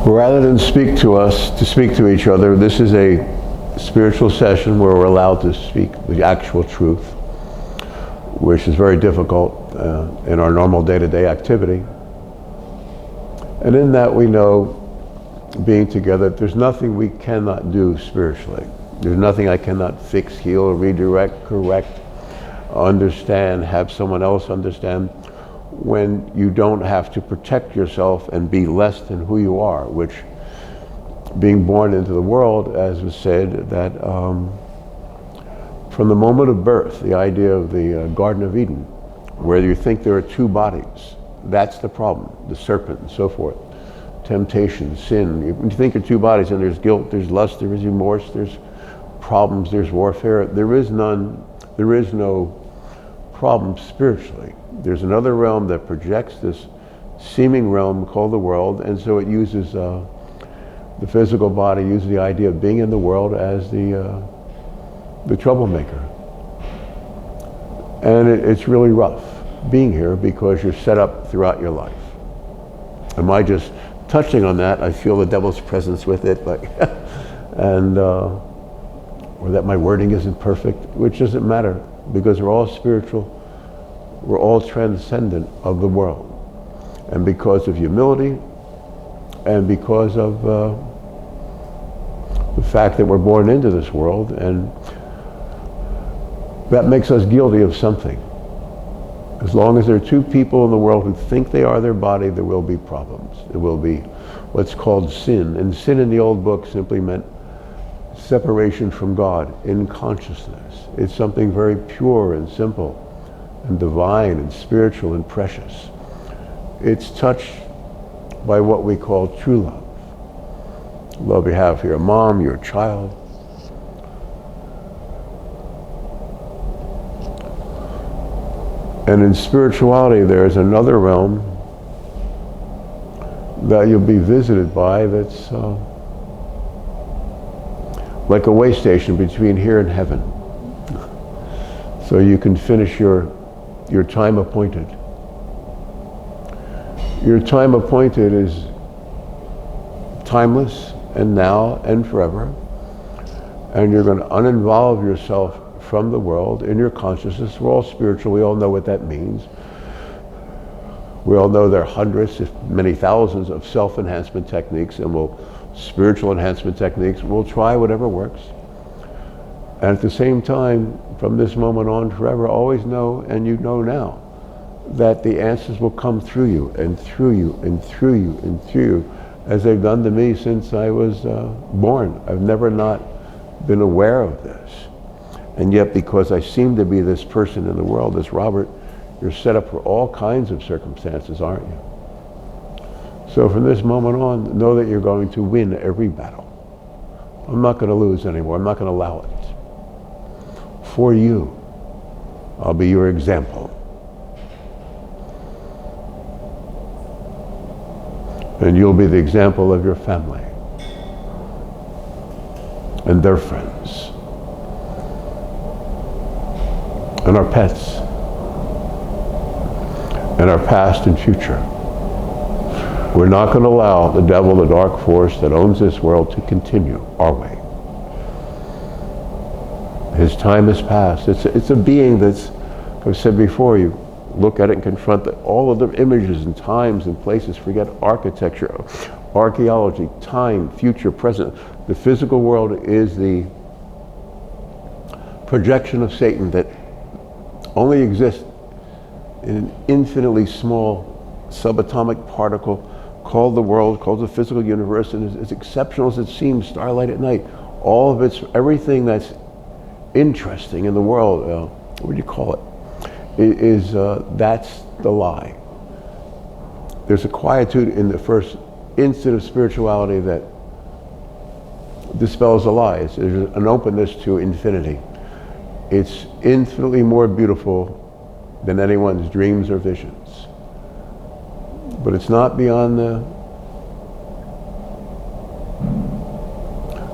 Rather than speak to each other, this is a spiritual session where we're allowed to speak the actual truth, which is very difficult in our normal day-to-day activity. And in that we know, being together, there's nothing we cannot do spiritually. There's nothing I cannot fix, heal, redirect, correct, understand, have someone else understand, when you don't have to protect yourself and be less than who you are, which, being born into the world, as was said, that from the moment of birth, the idea of the Garden of Eden, where you think there are two bodies, that's the problem, the serpent and so forth. Temptation, sin, you think of two bodies and there's guilt, there's lust, there is remorse, there's problems, there's warfare. There is no problem spiritually. There's another realm that projects this seeming realm called the world, and so it uses the physical body, uses the idea of being in the world as the troublemaker. And it's really rough being here because you're set up throughout your life. Am I just touching on that? I feel the devil's presence with it, like, and or that my wording isn't perfect, which doesn't matter because we're all spiritual. We're all transcendent of the world. And because of humility and because of the fact that we're born into this world, and that makes us guilty of something. As long as there are two people in the world who think they are their body, there will be problems. There will be what's called sin. And sin in the old book simply meant separation from God in consciousness. It's something very pure and simple and divine and spiritual and precious. It's touched by what we call true love. Love you have for your mom, your child. And in spirituality, there's another realm that you'll be visited by that's like a way station between here and heaven. So you can finish your time appointed. Your time appointed is timeless and now and forever. And you're going to uninvolve yourself from the world in your consciousness. We're all spiritual. We all know what that means. We all know there are hundreds, if many thousands, of self-enhancement techniques, and spiritual enhancement techniques. We'll try whatever works. And at the same time, from this moment on forever, always know, and you know now, that the answers will come through you and through you and through you and through you, as they've done to me since I was born. I've never not been aware of this. And yet, because I seem to be this person in the world, this Robert, you're set up for all kinds of circumstances, aren't you? So from this moment on, know that you're going to win every battle. I'm not going to lose anymore. I'm not going to allow it. For you, I'll be your example. And you'll be the example of your family and their friends and our pets and our past and future. We're not going to allow the devil, the dark force that owns this world, to continue our way. His time has passed. It's a being that's, I've said before, you look at it and confront all of the images and times and places, forget architecture, archaeology, time, future, present. The physical world is the projection of Satan that only exists in an infinitely small subatomic particle called the world, called the physical universe, and as exceptional as it seems, starlight at night, all of it's, everything that's interesting in the world, what do you call it, that's the lie. There's a quietude in the first instant of spirituality that dispels the lies. There's an openness to infinity. It's infinitely more beautiful than anyone's dreams or visions. But it's not beyond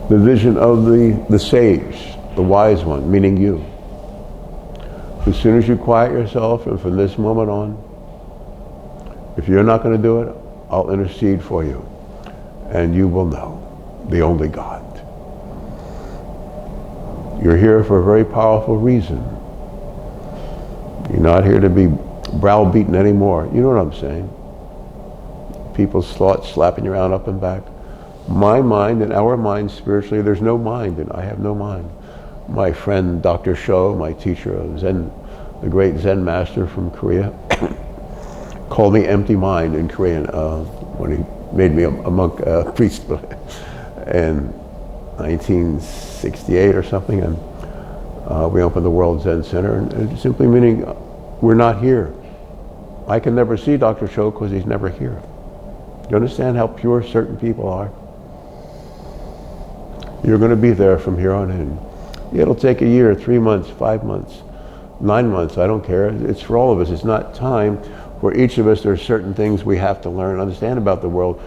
the vision of the sage, the wise one, meaning you. As soon as you quiet yourself, and from this moment on, if you're not going to do it, I'll intercede for you. and you will know the only God. You're here for a very powerful reason. You're not here to be browbeaten anymore. You know what I'm saying? People's thoughts slapping you around up and back. My mind and our mind spiritually, there's no mind, and I have no mind. My friend Dr. Sho, my teacher of Zen, the great Zen master from Korea, called me empty mind in Korean when he made me a monk, priest, in 1968 or something, and we opened the World Zen Center, and simply meaning we're not here. I can never see Dr. Sho because he's never here. Do you understand how pure certain people are? You're going to be there from here on in. It'll take a year, 3 months, 5 months, 9 months, I don't care. It's for all of us. It's not time. For each of us, there are certain things we have to learn and understand about the world,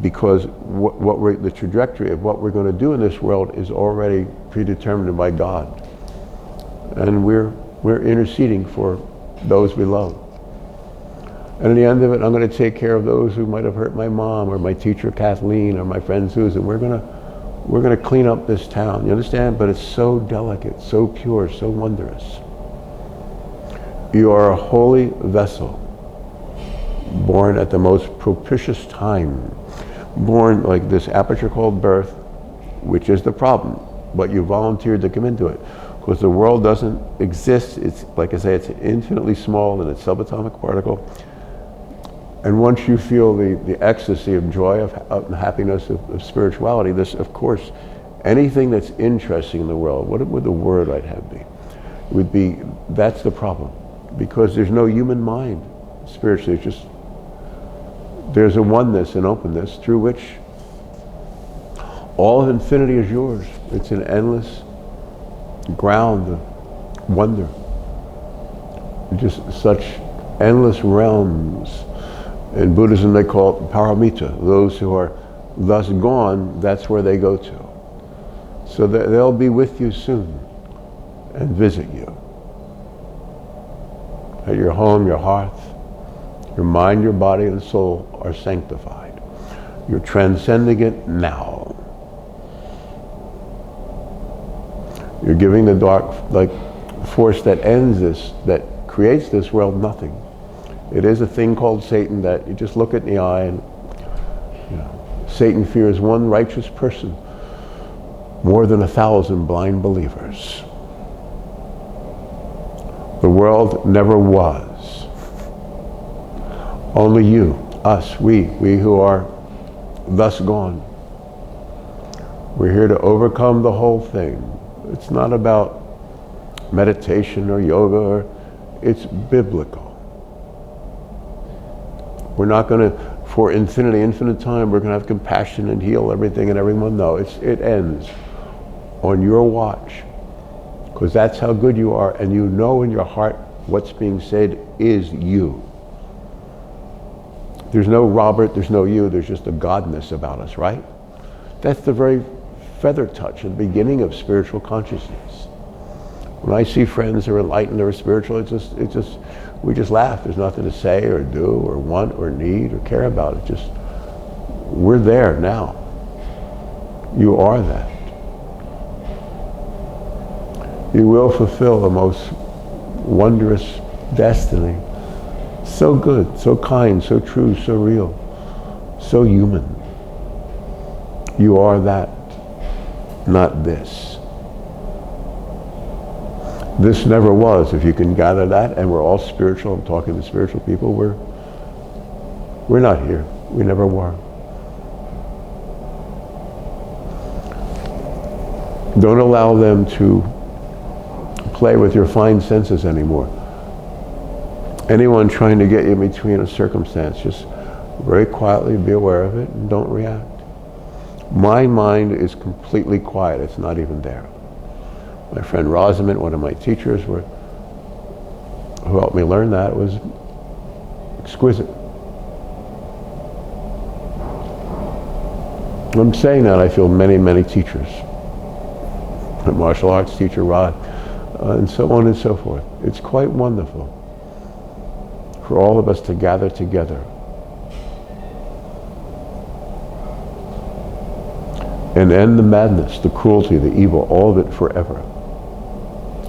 because the trajectory of what we're going to do in this world is already predetermined by God. And we're interceding for those we love. And at the end of it, I'm going to take care of those who might have hurt my mom, or my teacher Kathleen, or my friend Susan. We're going to clean up this town. You understand? But it's so delicate, so pure, so wondrous. You are a holy vessel, born at the most propitious time, born like this aperture called birth, which is the problem, but you volunteered to come into it. Because the world doesn't exist. It's, like I say, it's infinitely small in its subatomic particle. And once you feel the ecstasy of joy, of happiness, of spirituality, this, of course, anything that's interesting in the world, what would the word I'd have be? Would be, that's the problem. Because there's no human mind spiritually. It's just, there's a oneness and openness through which all of infinity is yours. It's an endless ground of wonder. Just such endless realms. In Buddhism they call it paramita. Those who are thus gone, that's where they go to. So they'll be with you soon and visit you. At your home, your hearth, your mind, your body, and soul are sanctified. You're transcending it now. You're giving the dark force that ends this, that creates this world, nothing. It is a thing called Satan that you just look it in the eye, and Satan fears one righteous person more than 1,000 blind believers. The world never was. Only you, us, we who are thus gone. We're here to overcome the whole thing. It's not about meditation or yoga, it's biblical. We're not going to, for infinite time, we're going to have compassion and heal everything and everyone. No, it ends on your watch, because that's how good you are, and you know in your heart what's being said is you. There's no Robert, there's no you, there's just a godness about us, right? That's the very feather touch at the beginning of spiritual consciousness. When I see friends who are enlightened or spiritual, we just laugh. There's nothing to say or do or want or need or care about. It's just, we're there now. You are that. You will fulfill the most wondrous destiny. So good, so kind, so true, so real, so human. You are that, not this. This never was, if you can gather that, and we're all spiritual. I'm talking to spiritual people. We're not here. We never were. Don't allow them to play with your fine senses anymore. Anyone trying to get you between a circumstance, just very quietly be aware of it and don't react. My mind is completely quiet. It's not even there. My friend Rosenberg, one of my teachers, who helped me learn that, was exquisite. I'm saying that, I feel many teachers. A martial arts teacher, Rod, and so on and so forth. It's quite wonderful for all of us to gather together. and end the madness, the cruelty, the evil, all of it forever.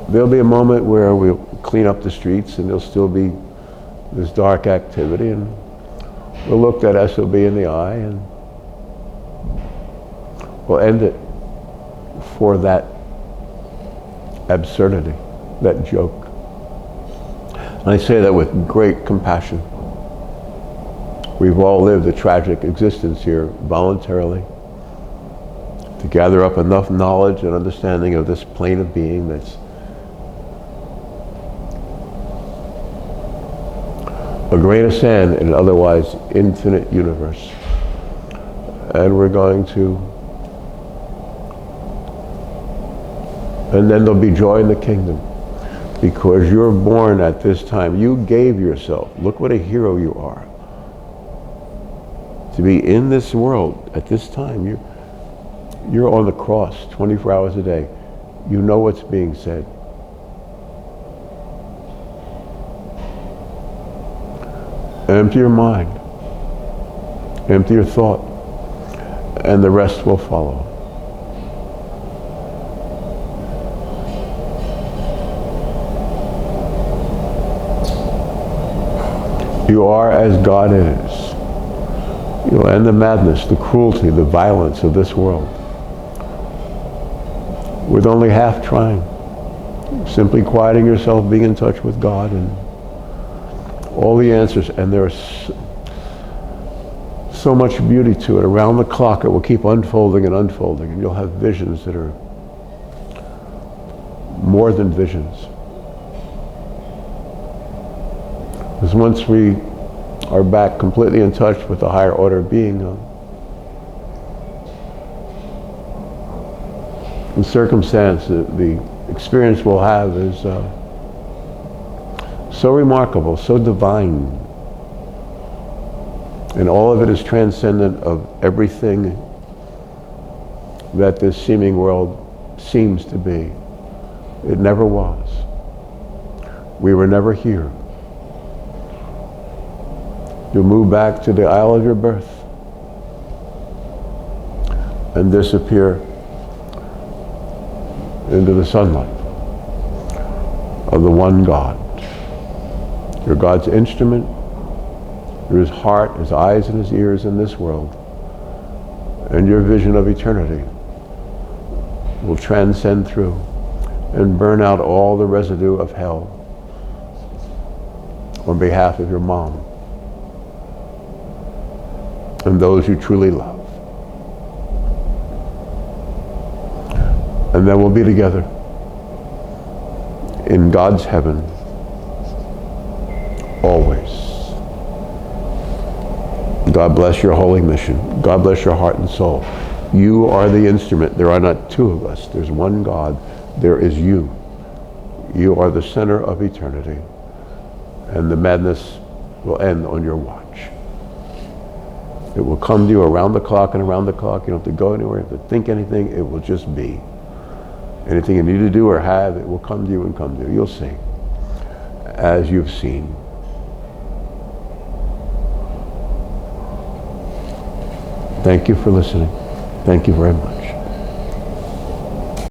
There'll be a moment where we'll clean up the streets and there'll still be this dark activity, and we'll look that SOB in the eye and we'll end it for that absurdity, that joke. And I say that with great compassion. We've all lived a tragic existence here voluntarily to gather up enough knowledge and understanding of this plane of being that's a grain of sand in an otherwise infinite universe. And we're going to, and then there'll be joy in the kingdom because you're born at this time. You gave yourself. Look what a hero you are. To be in this world at this time, you're on the cross 24 hours a day. You know what's being said. Empty your mind, empty your thought, and the rest will follow. You are as God is. You'll end the madness, the cruelty, the violence of this world with only half trying. Simply quieting yourself, being in touch with God, and all the answers, and there's so much beauty to it. Around the clock it will keep unfolding and unfolding, and you'll have visions that are more than visions. Because once we are back completely in touch with the higher order of being, the circumstance, the experience we'll have is so remarkable, so divine. And all of it is transcendent of everything that this seeming world seems to be. It never was. We were never here. You move back to the isle of your birth and disappear into the sunlight of the one God. You're God's instrument. You're his heart, his eyes, and his ears in this world. And your vision of eternity will transcend through and burn out all the residue of hell on behalf of your mom and those you truly love. And then we'll be together in God's heaven always. God bless your holy mission. God bless your heart and soul. You are the instrument. There are not two of us. There's one God. There is you. You are the center of eternity. And the madness will end on your watch. It will come to you around the clock and around the clock. You don't have to go anywhere. You don't have to think anything. It will just be. Anything you need to do or have, it will come to you and come to you. You'll see. As you've seen. Thank you for listening. Thank you very much.